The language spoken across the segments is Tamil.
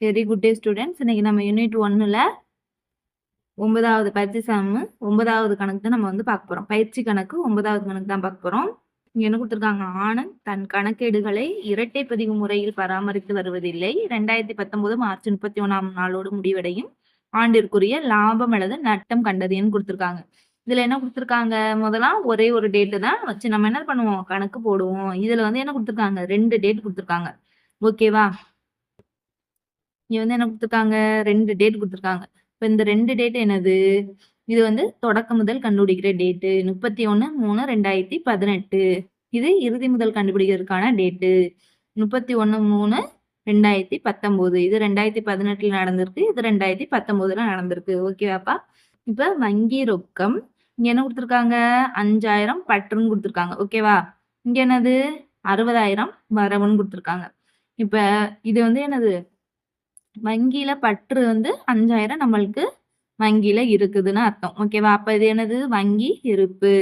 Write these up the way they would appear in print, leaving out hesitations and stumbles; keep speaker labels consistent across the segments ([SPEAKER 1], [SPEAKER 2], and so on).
[SPEAKER 1] Very good day students. இன்னைக்கு நம்ம யூனிட் 1ல 9வது பயிற்சி சம்மு 9வது கணக்கு தான் நம்ம வந்து பார்க்க போறோம். பயிற்சி கணக்கு 9வது கணக்கு தான் பார்க்க போறோம். இங்க என்ன கொடுத்துருக்காங்க? ஆனந்த் தன் கணக்கேடுகளை இரட்டை பதிவு முறையில் பராமரித்து வருவதில்லை. 2019 மார்ச் 31ஆம் நாளோடு முடிவடையும் ஆண்டிற்குரிய லாபம் அல்லது நட்டம் கண்டறியன்னு கொடுத்துருக்காங்க. இதுல என்ன கொடுத்துருக்காங்க? முதல்ல ஒரே ஒரு டேட்டு தான் வச்சு நம்ம என்ன பண்ணுவோம்? கணக்கு போடுவோம். இதுல வந்து என்ன கொடுத்துருக்காங்க? 2 டேட் கொடுத்துருக்காங்க. ஓகேவா? இங்க வந்து என்ன கொடுத்துருக்காங்க? 2 டேட் கொடுத்துருக்காங்க. இப்ப இந்த 2 டேட் என்னது? இது வந்து தொடக்க முதல் கண்டுபிடிக்கிற டேட்டு 31/3/2018. இது இறுதி முதல் கண்டுபிடிக்கிறதுக்கான டேட்டு 31/3/2019. இது 2018ல நடந்திருக்கு. இது 2019ல நடந்திருக்கு. ஓகேவாப்பா? இப்ப வங்கி ரொக்கம் இங்க என்ன கொடுத்துருக்காங்க? 5000 பற்றுன்னு கொடுத்துருக்காங்க. ஓகேவா? இங்க என்னது? 60,000 வரவுன்னு கொடுத்துருக்காங்க. இப்ப இது வந்து என்னது? வங்கியில பற்று வந்து 5000 நம்மளுக்கு வங்கியில இருக்குதுன்னு அர்த்தம். ஓகேவா? அப்ப இது என்னது? வங்கி இருப்பு.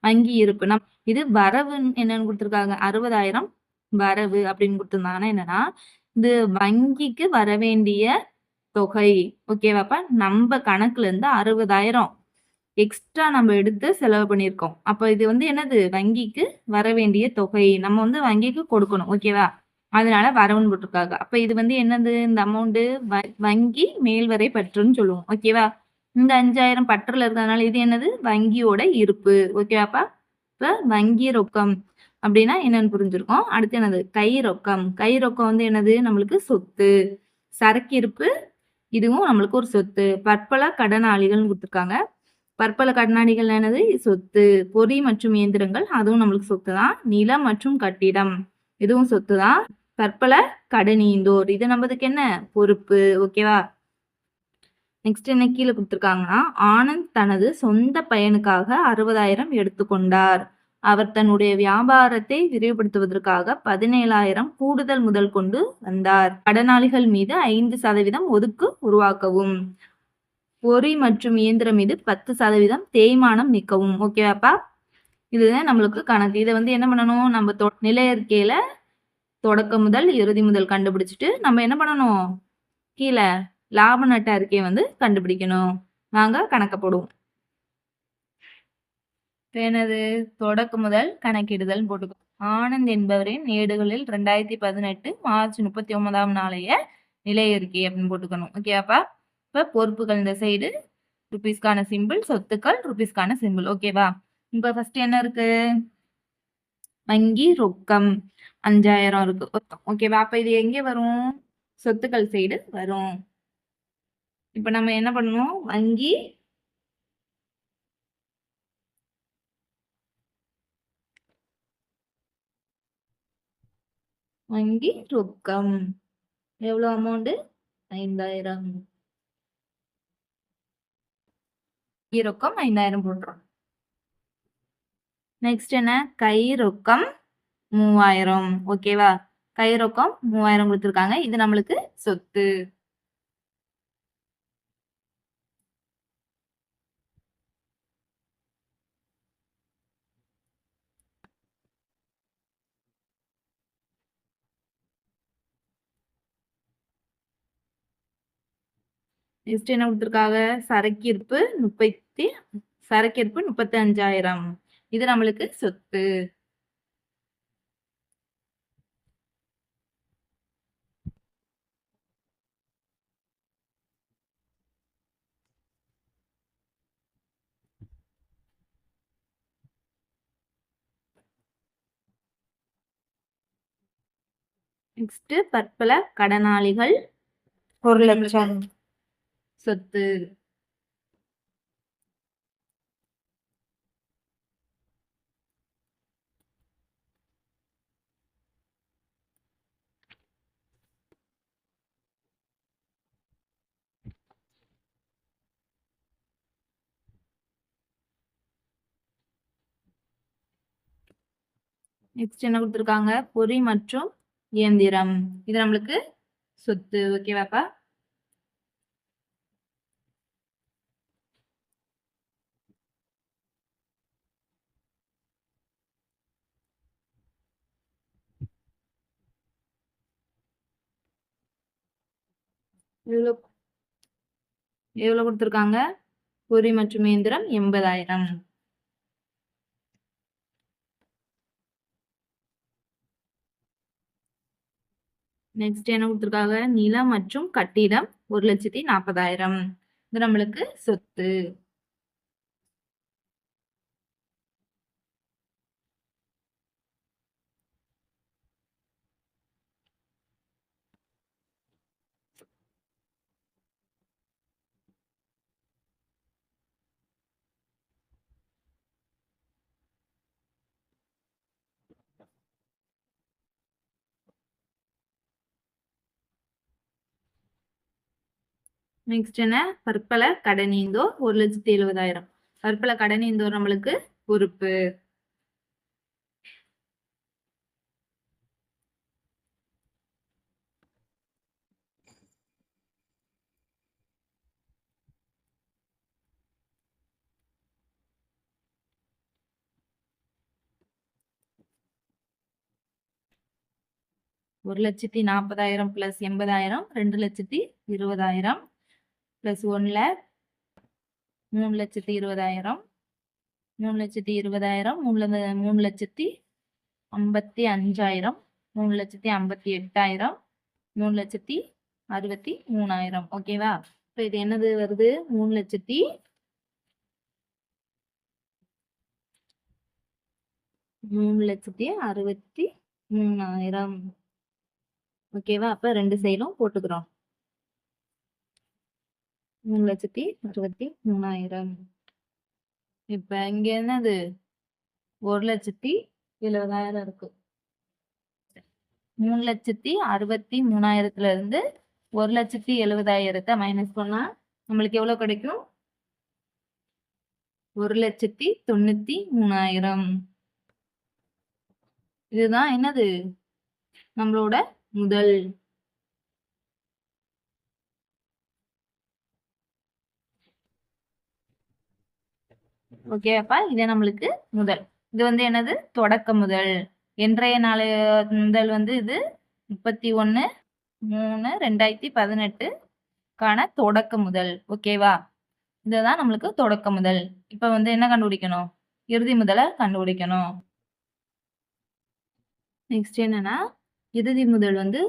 [SPEAKER 1] வங்கி இருப்பு. இது வரவு என்னன்னு கொடுத்துருக்காங்க? 60,000 வரவு அப்படின்னு கொடுத்துருந்தாங்கன்னா என்னன்னா, இது வங்கிக்கு வர வேண்டிய தொகை. ஓகேவாப்பா? நம்ம கணக்குல இருந்து 60,000 எக்ஸ்ட்ரா நம்ம எடுத்து செலவு பண்ணியிருக்கோம். அப்ப இது வந்து என்னது? வங்கிக்கு வர வேண்டிய தொகை. நம்ம வந்து வங்கிக்கு கொடுக்கணும். ஓகேவா? அதனால வரவுன்னு போட்டிருக்காங்க. அப்ப இது வந்து என்னது? இந்த அமௌண்ட் வங்கி மேல்வரை பற்றுன்னு சொல்லுவோம். ஓகேவா? இந்த 5000 பற்றுல இருக்கிறதுனால இது என்னது? வங்கியோட இருப்பு. ஓகேவாப்பா? இப்ப வங்கி ரொக்கம் அப்படின்னா என்னன்னு புரிஞ்சிருக்கோம். அடுத்து என்னது? கை ரொக்கம். கை ரொக்கம் வந்து என்னது? நம்மளுக்கு சொத்து. சரக்கு இருப்பு இதுவும் நம்மளுக்கு ஒரு சொத்து. பற்பல கடனாளிகள்னு கொடுத்துருக்காங்க. பற்பல கடனாளிகள் என்னது? சொத்து. பொறி மற்றும் இயந்திரங்கள் அதுவும் நம்மளுக்கு சொத்து தான். நிலம் மற்றும் கட்டிடம் இதுவும் சொத்து தான். பற்பல கடனீந்தோர் இது நம்மதுக்கு என்ன? பொறுப்பு. ஓகேவா? நெக்ஸ்ட் என்ன கீழே கொடுத்துருக்காங்கன்னா, ஆனந்த் தனது சொந்த பயனுக்காக 60,000 எடுத்துக்கொண்டார். அவர் தன்னுடைய வியாபாரத்தை விரிவுபடுத்துவதற்காக 17,000 கூடுதல் முதல் கொண்டு வந்தார். கடனாளிகள் மீது 5% ஒதுக்கு உருவாக்கவும். பொறி மற்றும் இயந்திரம் மீது 10% தேய்மானம் நீக்கவும். ஓகேவாப்பா? இதுதான் நம்மளுக்கு கணக்கு. இதை வந்து என்ன பண்ணணும்? நம்ம நிலையறிக்கையில தொடக்க முதல் இறுதி முதல் கண்டுபிடிச்சிட்டு நம்ம என்ன பண்ணணும்? கீழே லாப நட்ட அறிக்கையை வந்து கண்டுபிடிக்கணும். நாங்க கணக்க போடுவோம். என்னது? தொடக்க முதல் கணக்கிடுதல் போட்டுக்கோ. ஆனந்த் என்பவரின் ஏடுகளில் 2018 மார்ச் 31ஆம் நாளைய நிலை அறிக்கை அப்படின்னு போட்டுக்கணும். ஓகேவாப்பா? இப்ப பொறுப்புகள் இந்த சைடு ருபீஸ்க்கான சிம்பிள், சொத்துக்கள் ருபீஸ்க்கான சிம்பிள். ஓகேவா? இப்ப ஃபர்ஸ்ட் என்ன இருக்கு? வங்கி ரொக்கம் 5000 இருக்கு. ஓகேவா? அப்ப இது எங்க வரும்? சொத்துக்கள் சைடு வரும். இப்ப நம்ம என்ன பண்ணணும்? வங்கி ரொக்கம் எவ்வளவு அமௌண்ட்? 5000. வங்கி ரொக்கம் 5000 போடுறோம். நெக்ஸ்ட் என்ன? கை ரொக்கம் 3000. ஓகேவா? கை ரொக்கம் 3000 கொடுத்துருக்காங்க. இது நம்மளுக்கு சொத்து. நெக்ஸ்ட் என்ன கொடுத்துருக்காங்க? சரக்கிருப்பு 35,000. இது நம்மளுக்கு சொத்து. நெக்ஸ்ட் பற்பல கடனாளிகள் 1,00,000 சொத்து. நெக்ஸ்ட் என்ன கொடுத்துருக்காங்க? பொறி மற்றும் இயந்திரம் இது நம்மளுக்கு சொத்து. ஓகேவாப்பா? எவ்வளோ எவ்வளோ கொடுத்துருக்காங்க? பொறி மற்றும் இயந்திரம் 80,000. நெக்ஸ்ட் என்ன கொடுத்துருக்காங்க? நிலம் மற்றும் கட்டிடம் 1,40,000. இது நம்மளுக்கு சொத்து. நெக்ஸ்ட் என்ன? பற்பல கடனீந்தோர் 1,70,000. பற்பல கடனீந்தோர் நம்மளுக்கு பொறுப்பு. $1,40,000 பிளஸ் 80,000 2,20,000 பிளஸ் 1,00,000 3,20,000 3,20,000 3,55,000 3,58,000 3,63,000. ஓகேவா? இப்போ இது என்னது வருது? 3,63,000. ஓகேவா? அப்ப 2 சைடும் போட்டுக்கிறோம். 3,63,000. இப்ப இங்க என்னது? 1,70,000 இருக்கு. 3,63,000 இருந்து 1,70,000 மைனஸ் பண்ணா நம்மளுக்கு எவ்வளவு கிடைக்கும்? 1,93,000. இதுதான் என்னது? நம்மளோட முதல். ஓகேப்பா, இது நம்மளுக்கு முதல். இது வந்து என்னது? தொடக்க முதல். இன்றைய நாள் முதல் வந்து இது 31/3/2018 தொடக்க முதல். ஓகேவா? இதுதான் நம்மளுக்கு தொடக்க முதல். இப்ப வந்து என்ன கண்டுபிடிக்கணும்? இறுதி முதலை கண்டுபிடிக்கணும். நெக்ஸ்ட் என்னன்னா, இறுதி முதல் வந்து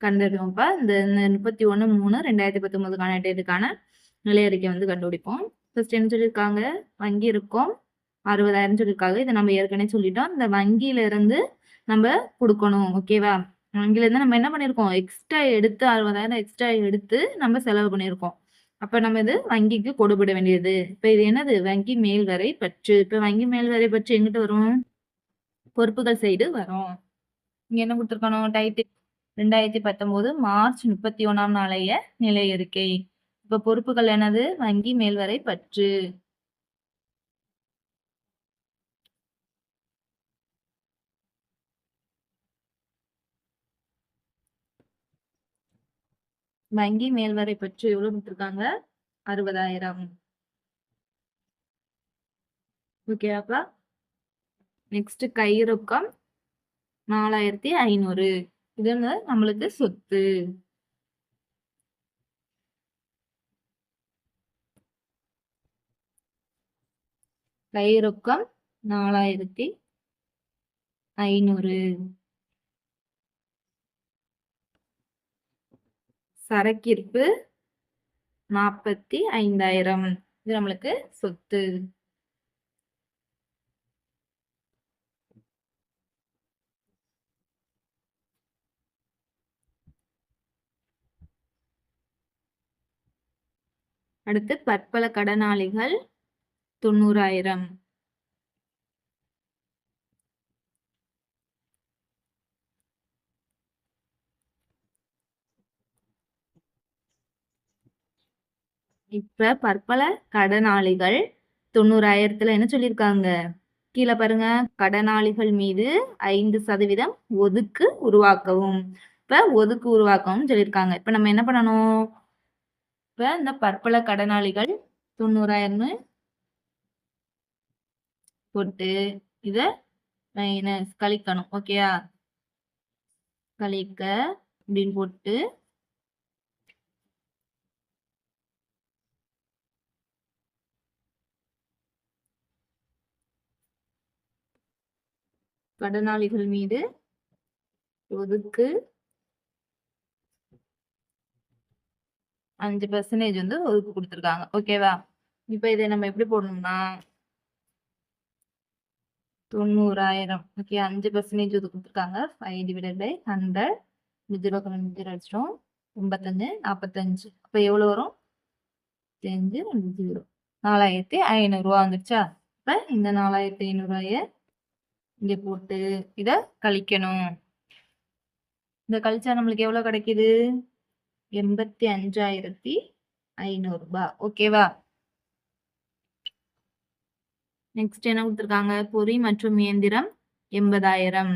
[SPEAKER 1] கண்டுபிடிப்போம்ப்பா. இந்த 31/3/2019 டேட்டுக்கான நிலை அறிக்கை வந்து கண்டுபிடிப்போம். ஃபர்ஸ்ட் என்ன சொல்லியிருக்காங்க? வங்கி இருக்கும் 60,000 சொல்லியிருக்காங்க. இதை நம்ம ஏற்கனவே சொல்லிட்டோம். இந்த வங்கியில இருந்து நம்ம கொடுக்கணும். ஓகேவா? வங்கியில இருந்து நம்ம என்ன பண்ணியிருக்கோம்? எக்ஸ்ட்ரா எடுத்து 60,000 எக்ஸ்ட்ரா எடுத்து நம்ம செலவு பண்ணியிருக்கோம். அப்ப நம்ம இது வங்கிக்கு கொடுபட வேண்டியது. இப்ப இது என்னது? வங்கி மேல்வரை பற்று. இப்ப வங்கி மேல்வரை பற்று எங்கிட்ட வரும்? பொறுப்புகள் சைடு வரும். இங்க என்ன கொடுத்துருக்கணும்? டைட்டில் 2019 மார்ச் 31 நாளைய நிலை அறிக்கை. இப்ப பொறுப்புகள் என்னது? வங்கி மேல்வரை பற்று. வங்கி மேல்வரை பற்று எவ்வளவு கொடுத்துருக்காங்க? 60,000. ஓகேவாப்பா? நெக்ஸ்ட் கைரொக்கம் 4,500. இது நம்மளுக்கு சொத்து. கைரொக்கம் 4,500. சரக்கிருப்பு 45,000. இது நம்மளுக்கு சொத்து. அடுத்து பற்பல கடனாளிகள் 90,000. இப்ப பற்பல கடனாளிகள் 90,000 என்ன சொல்லியிருக்காங்க? கீழே பாருங்க, கடனாளிகள் மீது 5% ஒதுக்கு உருவாக்கவும். இப்ப ஒதுக்கு உருவாக்கவும் சொல்லியிருக்காங்க. இப்ப நம்ம என்ன பண்ணணும்? இப்ப இந்த பற்பல கடனாளிகள் 90,000 போட்டு இத மைனஸ் கழிக்கணும். ஓகேயா? கழிக்க அப்படின்னு போட்டு கடனாளிகள் மீது ஒதுக்கு 5% வந்து ஒதுக்கு கொடுத்துருக்காங்க. ஓகேவா? இப்ப இதை நம்ம எப்படி போடணும்னா 90,000 ஓகே 5% ஒதுக்கு கொடுத்துருக்காங்க. 5 டிவைடட் பை 100 0 அடிச்சிட்டோம். 85 45 அப்ப எவ்வளவு வரும்? 5 0 4,500 ரூபா வந்துருச்சா? இப்ப இந்த 4,500 ரூபாய இங்க போட்டு இத கழிக்கணும். இந்த கழிச்சா நம்மளுக்கு எவ்வளவு கிடைக்குது? 85,500 ரூபாய். ஓகேவா? நெக்ஸ்ட் என்ன கொடுத்திருக்காங்க? பொறி மற்றும் இயந்திரம் 80,000.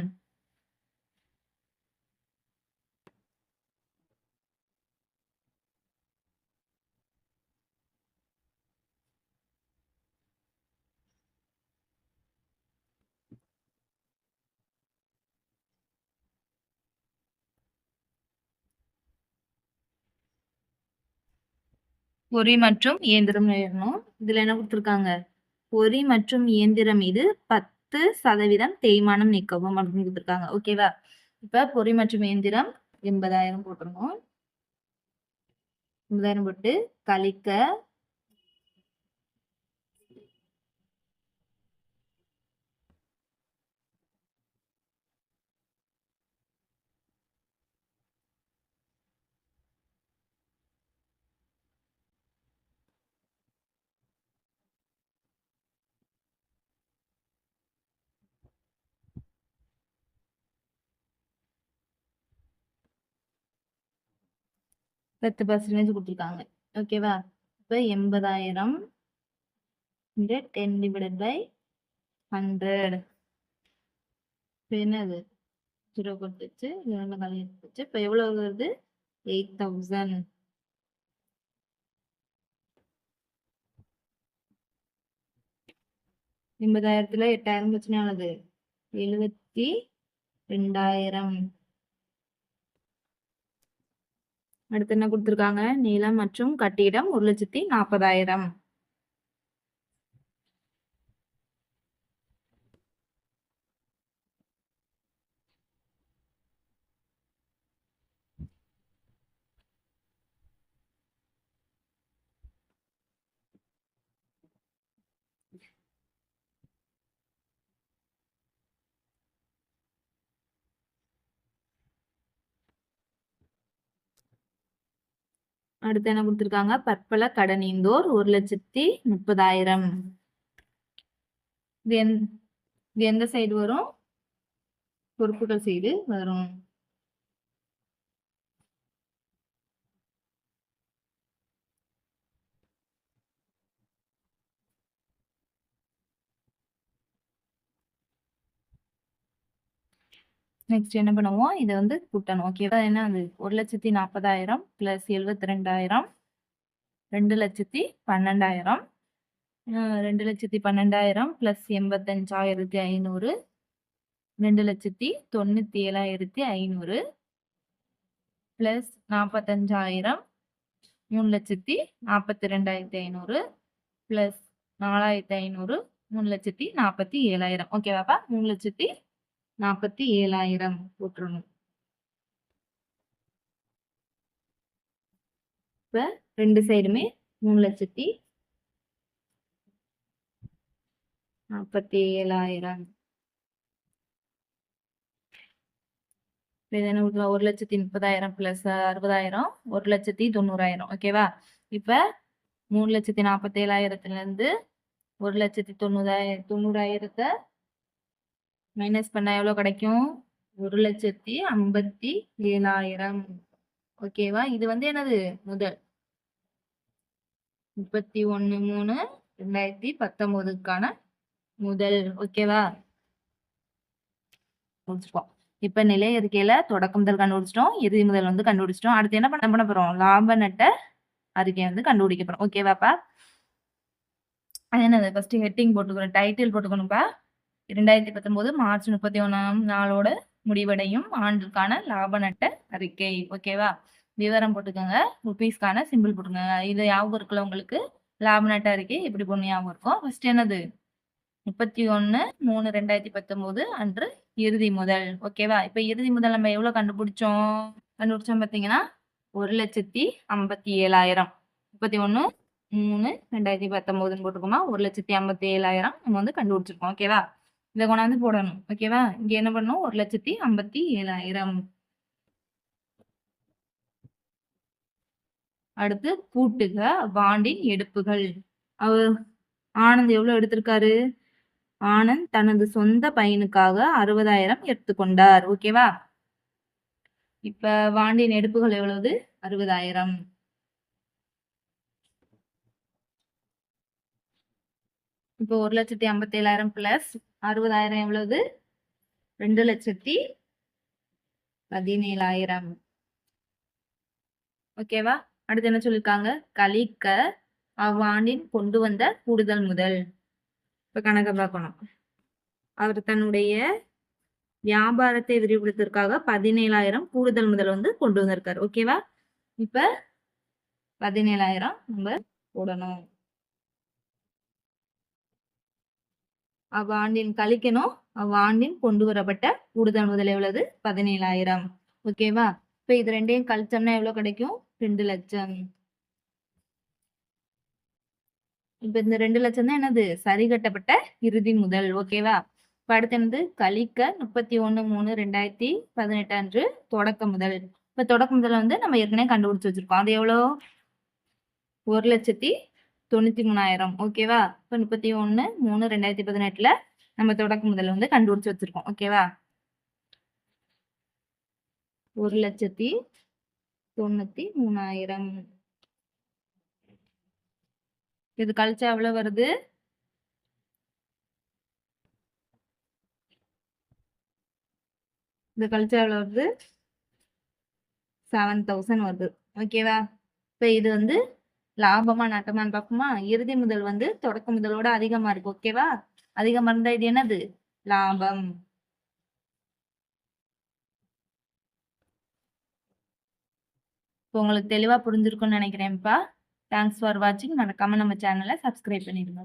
[SPEAKER 1] பொறி மற்றும் இயந்திரம் எழுதணும். இதுல என்ன கொடுத்திருக்காங்க? பொறி மற்றும் இயந்திரம் மீது 10% தேய்மானம் நீக்கவும் அப்படின்னு கொடுத்திருக்காங்க. ஓகேவா? இப்ப பொறி மற்றும் இயந்திரம் 80,000 போட்டுருவோம். 80,000 போட்டு கழிக்க 10% கொடுத்துருக்காங்க. ஓகேவா? இப்ப 80,000 10 டிவைடட் பை 100 என்னது 0 கொடுத்துச்சு 2 கழிச்சு இப்ப எவ்வளவு வருது? 8,000. 80,000த்துல 8,000 பிரச்சனையானது 72,000. அடுத்து என்ன கொடுத்திருக்காங்க? நிலம் மற்றும் கட்டிடம் 1,40,000. அடுத்து என்ன கொடுத்திருக்காங்க? பற்பல கடனீந்தோர் 1,30,000. இது எந்த சைடு வரும்? பொறுப்புகள் சைடு வரும். நெக்ஸ்ட் என்ன பண்ணுவோம்? இதை வந்து கூட்டணும். ஓகேவா? என்ன அது? 1,40,000 பிளஸ் 72,000 2,12,000 2,12,000 பிளஸ் 85,500 2,97,500 பிளஸ் 45,000 3,42,500 பிளஸ் 4,500 3,47,000. ஓகேவாப்பா? 3,47,000 போட்டுருணும். இப்ப ரெண்டு சைடுமே 3,47,000. இது என்ன 1,30,000 பிளஸ் 60,000 1,90,000. ஓகேவா? இப்ப 3,47,000ல இருந்து 1,90,000 மைனஸ் பண்ணா எவ்வளவு கிடைக்கும்? 1,57,000. ஓகேவா? இது வந்து என்னது? முதல் 31/3/2019க்கான முதல். ஓகேவா? முடிச்சிருக்கோம். இப்ப நிலை அறிக்கையில தொடக்க முதல் கண்டுபிடிச்சிட்டோம். இறுதி முதல் வந்து கண்டுபிடிச்சிட்டோம். அடுத்து என்ன பண்ண போறோம்? லாப நட்ட அறிக்கை வந்து கண்டுபிடிக்க போறோம். ஓகேவாப்பா? அது என்னது? ஃபர்ஸ்ட் ஹெட்டிங் போட்டுக்கிறோம். டைட்டில் போட்டுக்கணும்ப்பா. 2019 மார்ச் 31ஆம் நாளோட முடிவடையும் ஆண்டுக்கான லாப நட்ட அறிக்கை. ஓகேவா? விவரம் போட்டுக்கோங்க. ருபீஸ்க்கான சிம்பிள் போட்டுக்கோங்க. இது ஞாபகம் இருக்குல்ல உங்களுக்கு? லாப நட்ட அறிக்கை எப்படி போடணும் ஞாபகம் இருக்கும். ஃபர்ஸ்ட் என்னது? 31/3/2019 அன்று இறுதி முதல். ஓகேவா? இப்ப இறுதி முதல் நம்ம எவ்வளோ கண்டுபிடிச்சோம்? பார்த்தீங்கன்னா, 1,57,000. 31, 3, 2019ன்னு போட்டுருக்கோமா? 1,57,000 நம்ம வந்து கண்டுபிடிச்சிருக்கோம். ஓகேவா? இத கொண்டாந்து போடணும். ஓகேவா? இங்க என்ன பண்ணணும்? 1,57,000. அடுத்து கூட்டுக பாண்டின் எடுப்புகள். அவர் ஆனந்த் எவ்வளோ எடுத்திருக்காரு? ஆனந்த் தனது சொந்த பயனுக்காக 60,000 எடுத்துக்கொண்டார். ஓகேவா? இப்ப வாண்டின் எடுப்புகள் எவ்வளவு? 60,000. இப்போ 1,57,000 பிளஸ் 60,000 எவ்வளவு? 2,17,000. ஓகேவா? அடுத்து என்ன சொல்லிருக்காங்க? கழிக்க அவ்வாண்டின் கொண்டு வந்த கூடுதல் முதல். இப்ப கணக்க பார்க்கணும். அவர் தன்னுடைய வியாபாரத்தை விரிவுபடுத்துவதற்காக 17,000 கூடுதல் முதல் வந்து கொண்டு வந்திருக்காரு. ஓகேவா? இப்ப 17,000 நம்ம போடணும். அவ்வாண்டின் கழிக்கணும். அவ்வாண்டின் கொண்டு வரப்பட்ட கூடுதல் முதல் எவ்வளவு? 17,000. ஓகேவா? இப்ப இது ரெண்டையும் கழிச்சோம்னா எவ்வளவு கிடைக்கும்? 2 லட்சம். இப்ப இந்த 2 லட்சம் தான் என்னது? சரி கட்டப்பட்ட இறுதி முதல். ஓகேவா? இப்ப அடுத்து என்னது? கழிக்க 31/3/2018 அன்று தொடக்க முதல். இப்ப தொடக்க முதல் வந்து நம்ம ஏற்கனவே கண்டுபிடிச்சு வச்சிருக்கோம். அது எவ்வளோ? 1,93,000. ஓகேவா? இப்ப 31/3/2018ல நம்ம தொடக்க முதல் வந்து கண்டுபிடிச்சு வச்சிருக்கோம். ஓகேவா? 1,93,000. இது கழிச்சா எவ்வளவு வருது? இது கழிச்சா எவ்வளவு வருது? 7,000 வருது. ஓகேவா? இப்ப இது வந்து லாபமா நட்டமான்னு பார்ப்போமா? இறுதி முதல் வந்து தொடக்க முதலோட அதிகமா இருக்கு. ஓகேவா? அதிகமா இருந்தா இது என்னது? லாபம். இப்போ உங்களுக்கு தெளிவா புரிஞ்சிருக்கும்னு நினைக்கிறேன்ப்பா. தேங்க்ஸ் ஃபார் வாட்சிங். மறக்காம நம்ம சேனலை சப்ஸ்கிரைப் பண்ணிடுங்க.